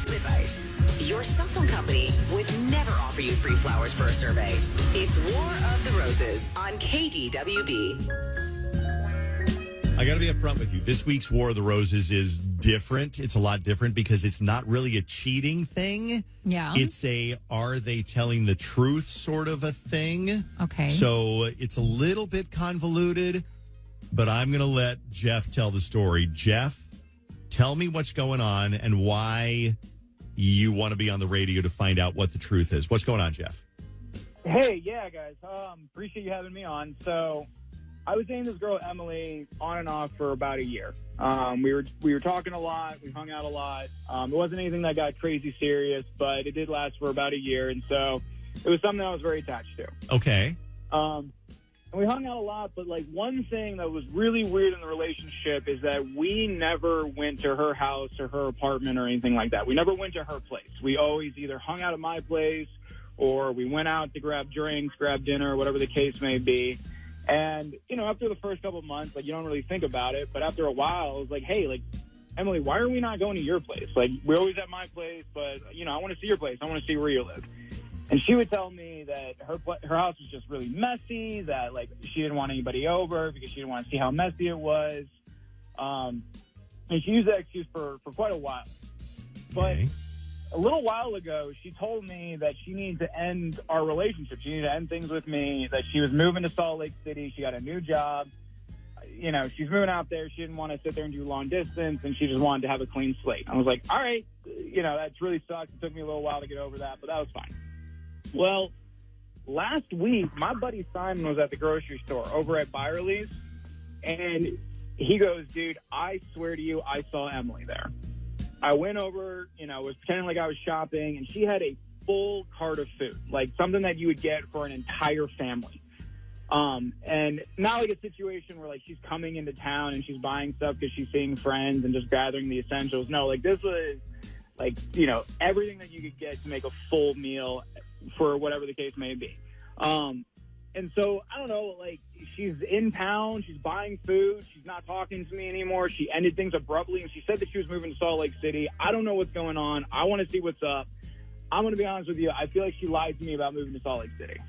Advice. Your cell phone company would never offer you free flowers for a survey. It's War of the Roses on KDWB. I got to be upfront with you. This week's War of the Roses is different. It's a lot different because it's not really a cheating thing. Yeah. It's a are they telling the truth sort of a thing. Okay. So it's a little bit convoluted, but I'm going to let Jeff tell the story. Jeff, tell me what's going on and why you want to be on the radio to find out what the truth is. What's going on, Jeff? Hey, yeah, guys. Appreciate you having me on. So I was dating this girl, Emily, on and off for about a year. We were talking a lot. We hung out a lot. It wasn't anything that got crazy serious, but it did last for about a year. And so it was something I was very attached to. Okay. And we hung out a lot, but like one thing that was really weird in the relationship is that we never went to her house or her apartment or anything like that. We never went to her place. We always either hung out at my place or we went out to grab drinks, grab dinner, whatever the case may be. And, you know, after the first couple of months, like, you don't really think about it. But after a while, I was like, hey, like, Emily, why are we not going to your place? Like, we're always at my place, but, you know, I want to see your place. I want to see where you live. And she would tell me that her house was just really messy, that, like, she didn't want anybody over because she didn't want to see how messy it was. And she used that excuse for quite a while. But a little while ago, she told me that she needed to end our relationship. She needed to end things with me, that she was moving to Salt Lake City. She got a new job. You know, she's moving out there. She didn't want to sit there and do long distance, and she just wanted to have a clean slate. I was like, all right, you know, that's really sucks. It took me a little while to get over that, but that was fine. Well, last week, my buddy Simon was at the grocery store over at Byerly's, and he goes, dude, I swear to you, I saw Emily there. I went over, you know, was pretending like I was shopping, and she had a full cart of food, like something that you would get for an entire family. And not like a situation where, like, she's coming into town and she's buying stuff because she's seeing friends and just gathering the essentials. No, like, this was, like, you know, everything that you could get to make a full meal for whatever the case may be. And so, I don't know, like, she's in town, she's buying food, she's not talking to me anymore, she ended things abruptly, and she said that she was moving to Salt Lake City. I don't know what's going on. I want to see what's up. I'm going to be honest with you, I feel like she lied to me about moving to Salt Lake City.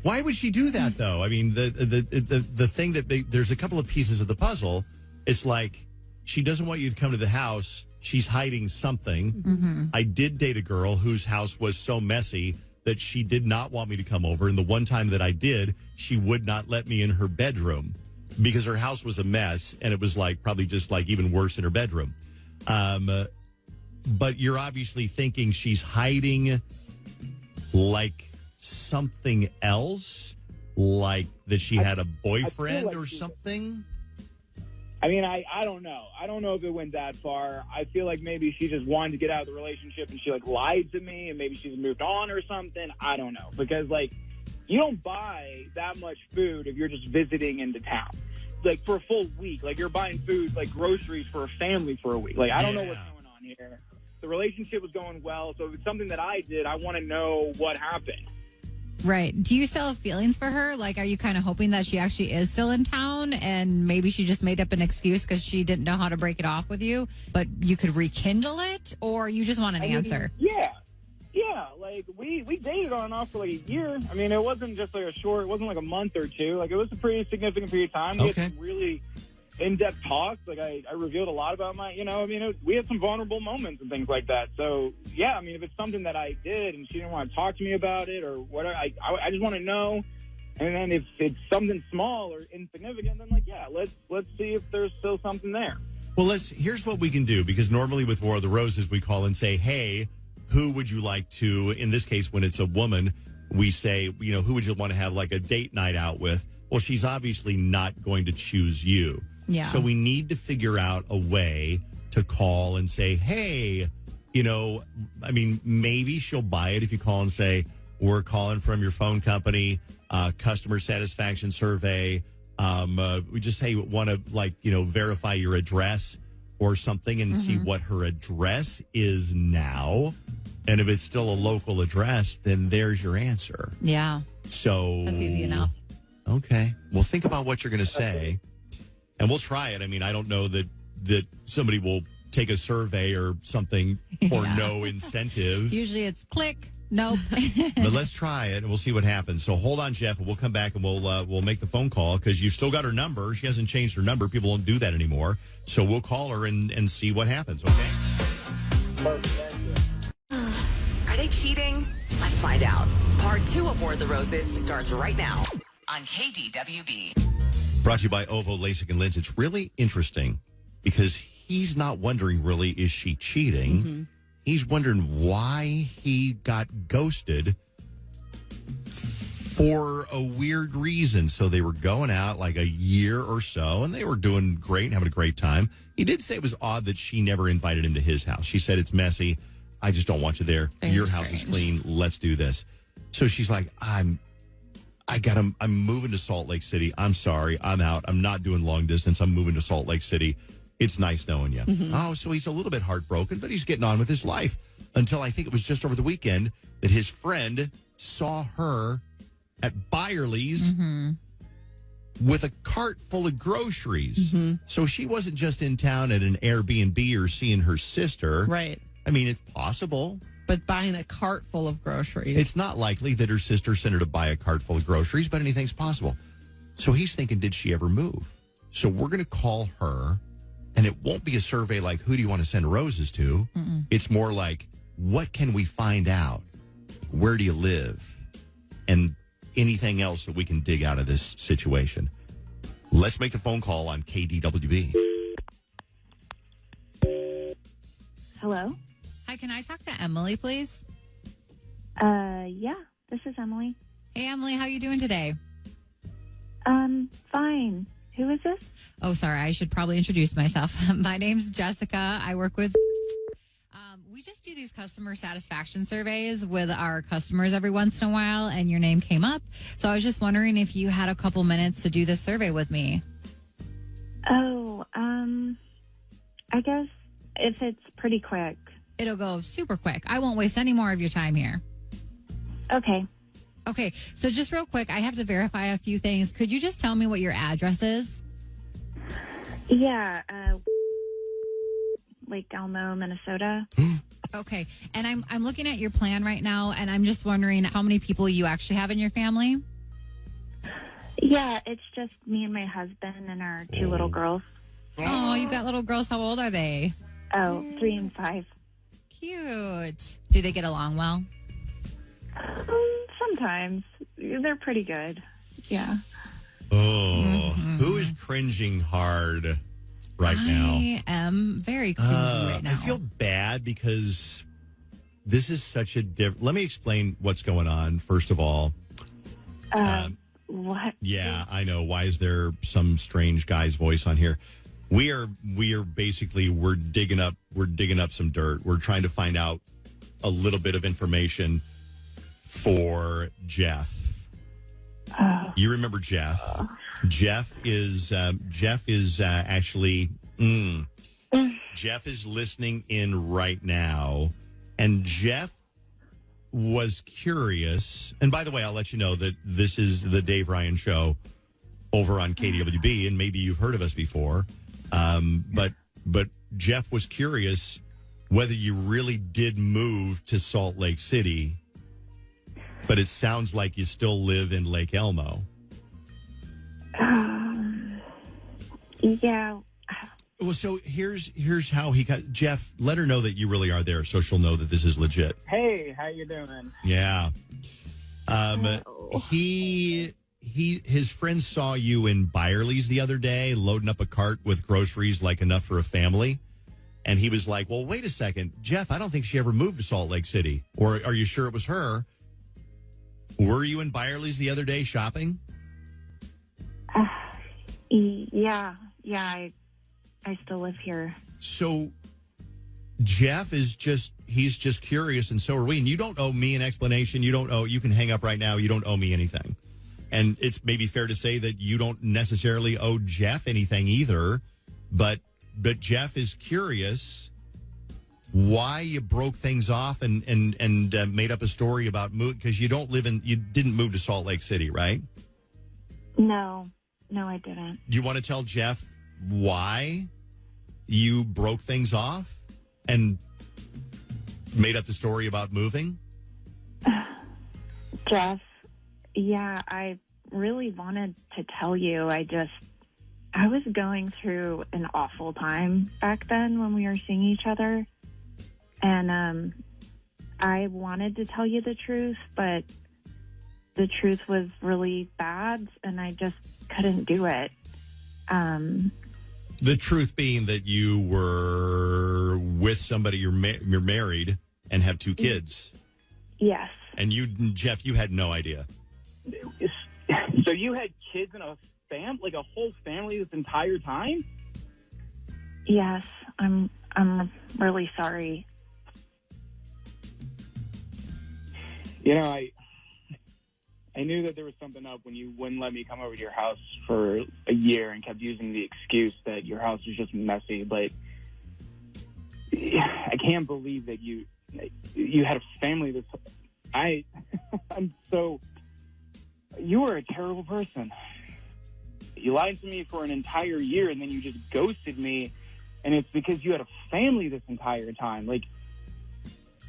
Why would she do that, though? I mean, the thing that there's a couple of pieces of the puzzle. It's like she doesn't want you to come to the house. She's hiding something. Mm-hmm. I did date a girl whose house was so messy that she did not want me to come over. And the one time that I did, she would not let me in her bedroom because her house was a mess. And it was like probably just like even worse in her bedroom. But you're obviously thinking she's hiding like something else, like that she had a boyfriend like or something. I mean, I don't know. I don't know if it went that far. I feel like maybe she just wanted to get out of the relationship and she, like, lied to me and maybe she's moved on or something. I don't know. Because, like, you don't buy that much food if you're just visiting into town. Like, for a full week. Like, you're buying food, like, groceries for a family for a week. Like, I don't know what's going on here. The relationship was going well, so if it's something that I did, I want to know what happened. Right. Do you still have feelings for her? Like, are you kind of hoping that she actually is still in town and maybe she just made up an excuse because she didn't know how to break it off with you, but you could rekindle it, or you just want an answer? Yeah. Like, we dated on and off for like a year. I mean, it wasn't just like it wasn't like a month or two. Like, it was a pretty significant period of time. We had some really in-depth talks. Like, I revealed a lot about we had some vulnerable moments and things like that. So, yeah, I mean, if it's something that I did and she didn't want to talk to me about it or whatever, I just want to know. And then if it's something small or insignificant, then, like, yeah, let's see if there's still something there. Well, here's what we can do, because normally with War of the Roses, we call and say, hey, who would you like to, in this case, when it's a woman, we say, you know, who would you want to have like a date night out with? Well, she's obviously not going to choose you. Yeah. So we need to figure out a way to call and say, hey, you know, I mean, maybe she'll buy it if you call and say, we're calling from your phone company, customer satisfaction survey. We just say, want to, like, you know, verify your address or something and see what her address is now. And if it's still a local address, then there's your answer. Yeah. So that's easy enough. Okay. Well, think about what you're going to say, and we'll try it. I mean, I don't know that somebody will take a survey or something for no incentive. Usually it's click. Nope. But let's try it, and we'll see what happens. So hold on, Jeff, and we'll come back, and we'll make the phone call, because you've still got her number. She hasn't changed her number. People don't do that anymore. So we'll call her and see what happens, okay? Are they cheating? Let's find out. Part 2 of War of the Roses starts right now on KDWB. Brought to you by Ovo, LASIK, and Lens. It's really interesting because he's not wondering, really, is she cheating? Mm-hmm. He's wondering why he got ghosted for a weird reason. So they were going out like a year or so, and they were doing great and having a great time. He did say it was odd that she never invited him to his house. She said, it's messy. I just don't want you there. Very Your house is clean. Let's do this. So she's like, I'm moving to Salt Lake City. I'm sorry. I'm out. I'm not doing long distance. I'm moving to Salt Lake City. It's nice knowing you. Mm-hmm. Oh, so he's a little bit heartbroken, but he's getting on with his life, until I think it was just over the weekend that his friend saw her at Byerly's with a cart full of groceries. Mm-hmm. So she wasn't just in town at an Airbnb or seeing her sister. Right. I mean, it's possible. But buying a cart full of groceries. It's not likely that her sister sent her to buy a cart full of groceries, but anything's possible. So he's thinking, did she ever move? So we're going to call her, and it won't be a survey like, who do you want to send roses to? Mm-mm. It's more like, what can we find out? Where do you live? And anything else that we can dig out of this situation. Let's make the phone call on KDWB. Hello? Hi, can I talk to Emily, please? Yeah, this is Emily. Hey, Emily, how you doing today? Fine. Who is this? Oh, sorry. I should probably introduce myself. My name's Jessica. I work with... we just do these customer satisfaction surveys with our customers every once in a while, and your name came up. So I was just wondering if you had a couple minutes to do this survey with me. Oh, I guess if it's pretty quick. It'll go super quick. I won't waste any more of your time here. Okay. Okay, so just real quick, I have to verify a few things. Could you just tell me what your address is? Yeah, Lake Elmo, Minnesota. Okay, and I'm looking at your plan right now, and I'm just wondering how many people you actually have in your family? Yeah, it's just me and my husband and our 2 little girls. Oh, you've got little girls. How old are they? Oh, 3 and 5. Cute. Do they get along well? Sometimes. They're pretty good. Yeah. Oh, who is cringing hard right now? I am very cringy right now. I feel bad because this is such a different... Let me explain what's going on, first of all. What? Yeah, I know. Why is there some strange guy's voice on here? We are basically, we're digging up some dirt. We're trying to find out a little bit of information for Jeff. You remember Jeff? Jeff is actually Jeff is listening in right now, and Jeff was curious. And by the way, I'll let you know that this is the Dave Ryan Show over on KDWB, and maybe you've heard of us before. But Jeff was curious whether you really did move to Salt Lake City, but it sounds like you still live in Lake Elmo. Yeah. Well, so here's how he got... Jeff, let her know that you really are there, so she'll know that this is legit. Hey, how you doing? Yeah. His friend saw you in Byerly's the other day, loading up a cart with groceries, like enough for a family. And he was like, well, wait a second. Jeff, I don't think she ever moved to Salt Lake City. Or are you sure it was her? Were you in Byerly's the other day shopping? Yeah, I still live here. So Jeff is he's just curious, and so are we. And you don't owe me an explanation. You can hang up right now. You don't owe me anything. And it's maybe fair to say that you don't necessarily owe Jeff anything either. But Jeff is curious why you broke things off and made up a story about move, because you didn't move to Salt Lake City, right? No, I didn't. Do you want to tell Jeff why? you broke things off and made up the story about moving? Jeff, yeah, I really wanted to tell you. I was going through an awful time back then when we were seeing each other. And I wanted to tell you the truth, but the truth was really bad, and I just couldn't do it. The truth being that you were with somebody, you're married and have 2 kids. Yes. And you, Jeff, you had no idea. So you had kids in a like a whole family this entire time? Yes, I'm really sorry. You know, I knew that there was something up when you wouldn't let me come over to your house for a year and kept using the excuse that your house was just messy. But I can't believe that you had a family that's... I'm so... You are a terrible person. You lied to me for an entire year, and then you just ghosted me, and it's because you had a family this entire time. Like,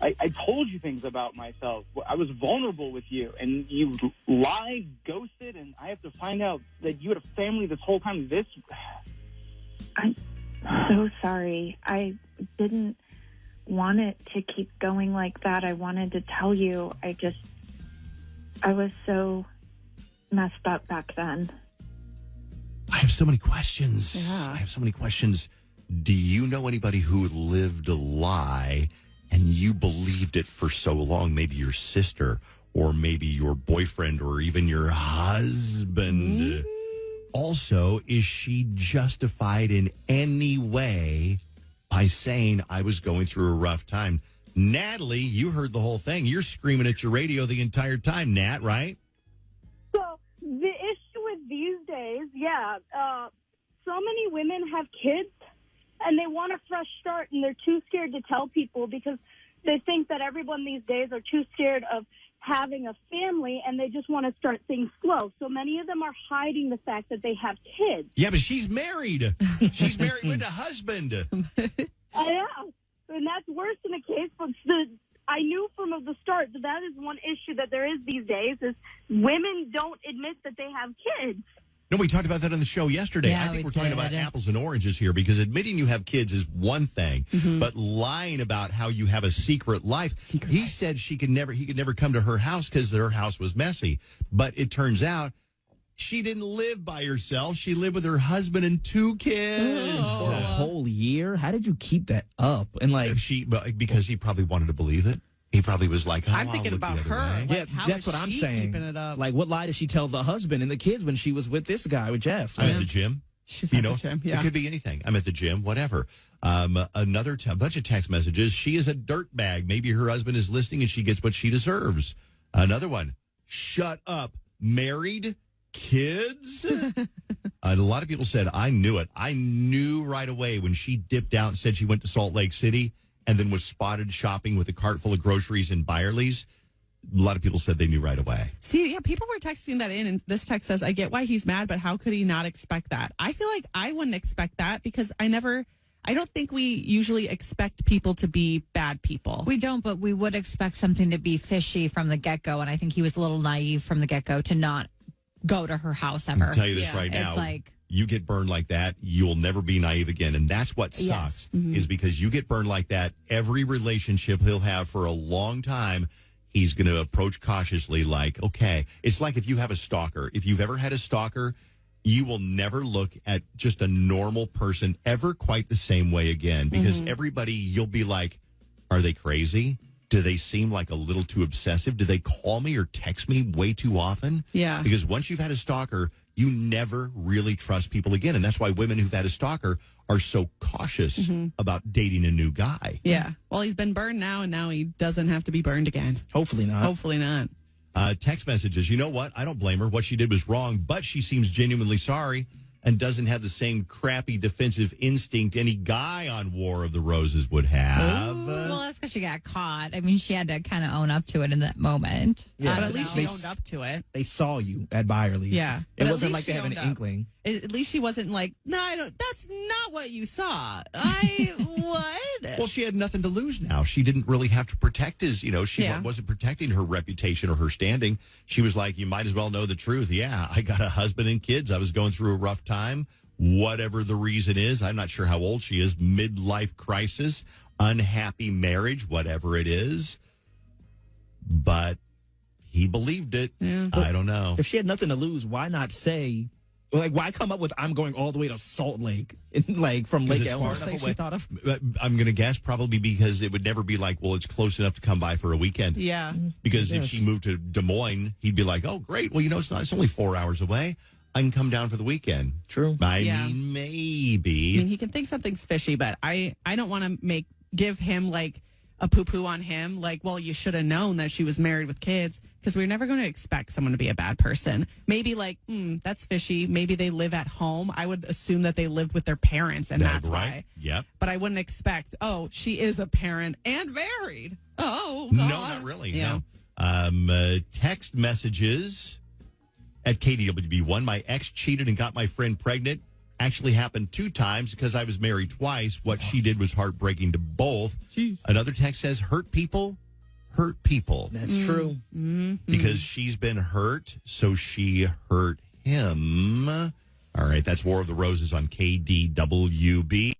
I told you things about myself. I was vulnerable with you, and you lied, ghosted, and I have to find out that you had a family this whole time. I'm so sorry. I didn't want it to keep going like that. I wanted to tell you. I was so messed up back then. I have so many questions. Yeah. I have so many questions. Do you know anybody who lived a lie and you believed it for so long? Maybe your sister or maybe your boyfriend or even your husband. Mm-hmm. Also, is she justified in any way by saying I was going through a rough time? Natalie, you heard the whole thing. You're screaming at your radio the entire time, Nat, right? So the issue with these days, so many women have kids and they want a fresh start and they're too scared to tell people because they think that everyone these days are too scared of having a family and they just want to start things slow. So many of them are hiding the fact that they have kids. Yeah, but she's married. She's married with a husband. Yeah, and that's worse than the case, but I knew from the start that is one issue that there is these days is women don't admit that they have kids. No, we talked about that on the show yesterday. Yeah, I think we we're talking did. about apples and oranges here because admitting you have kids is one thing, but lying about how you have a secret life. He said he could never come to her house because her house was messy. But it turns out she didn't live by herself. She lived with her husband and 2 kids. For a whole year? How did you keep that up? And Because he probably wanted to believe it. He probably was like, I'm thinking about her. Way. Like, how that's is what I'm she saying. keeping it up? Like, what lie did she tell the husband and the kids when she was with this guy, with Jeff? I'm at the gym. She's at the gym, yeah. It could be anything. I'm at the gym, whatever. Another bunch of text messages. She is a dirtbag. Maybe her husband is listening and she gets what she deserves. Another one. Shut up. Married? Kids? A lot of people said, I knew it. I knew right away when she dipped out and said she went to Salt Lake City and then was spotted shopping with a cart full of groceries in Byerly's. A lot of people said they knew right away. See, yeah, people were texting that in, and this text says, I get why he's mad, but how could he not expect that? I feel like I wouldn't expect that because I don't think we usually expect people to be bad people. We don't, but we would expect something to be fishy from the get-go, and I think he was a little naive from the get-go to not go to her house ever. I'll tell you this right now. It's like, you get burned like that, you'll never be naive again. And that's what sucks, is because you get burned like that, every relationship he'll have for a long time, he's going to approach cautiously like, okay. It's like if you have a stalker. If you've ever had a stalker, you will never look at just a normal person ever quite the same way again. Because everybody, you'll be like, are they crazy? Do they seem like a little too obsessive? Do they call me or text me way too often? Yeah. Because once you've had a stalker, you never really trust people again. And that's why women who've had a stalker are so cautious about dating a new guy. Yeah. Well, he's been burned now, and now he doesn't have to be burned again. Hopefully not. Hopefully not. Text messages. You know what? I don't blame her. What she did was wrong, but she seems genuinely sorry and doesn't have the same crappy defensive instinct any guy on War of the Roses would have. well, that's because she got caught. I mean, she had to kind of own up to it in that moment. Yeah, But at least she owned up to it. They saw you at Byerly's. Yeah. It But at wasn't least like they she have an owned up. inkling. At least she wasn't like, no, I don't. That's not what you saw. What? Well, she had nothing to lose now. She didn't really have to protect his, she wasn't protecting her reputation or her standing. She was like, you might as well know the truth. Yeah, I got a husband and kids. I was going through a rough time. Whatever the reason is, I'm not sure how old she is, midlife crisis, unhappy marriage, whatever it is. But he believed it. Yeah. I don't know. If she had nothing to lose, why not say, like, why come up with, I'm going all the way to Salt Lake, from Lake it's far Ellis? enough She thought of. I'm going to guess probably because it would never be like, well, it's close enough to come by for a weekend. Yeah. Because if she moved to Des Moines, he'd be like, oh, great. Well, it's only 4 hours away. I can come down for the weekend. True. I mean, maybe. I mean, he can think something's fishy, but I don't want to give him like a poo-poo on him. Like, well, you should have known that she was married with kids, because we're never going to expect someone to be a bad person. Maybe like, that's fishy. Maybe they live at home. I would assume that they lived with their parents, and that's right. why. Yep. But I wouldn't expect, she is a parent and married. Oh, No, God. not really. Yeah. No. Text messages at KDWB1. My ex cheated and got my friend pregnant. Actually happened 2 times because I was married twice. What she did was heartbreaking to both. Jeez. Another text says, hurt people. That's true. Mm-hmm. Because she's been hurt, so she hurt him. All right, that's War of the Roses on KDWB.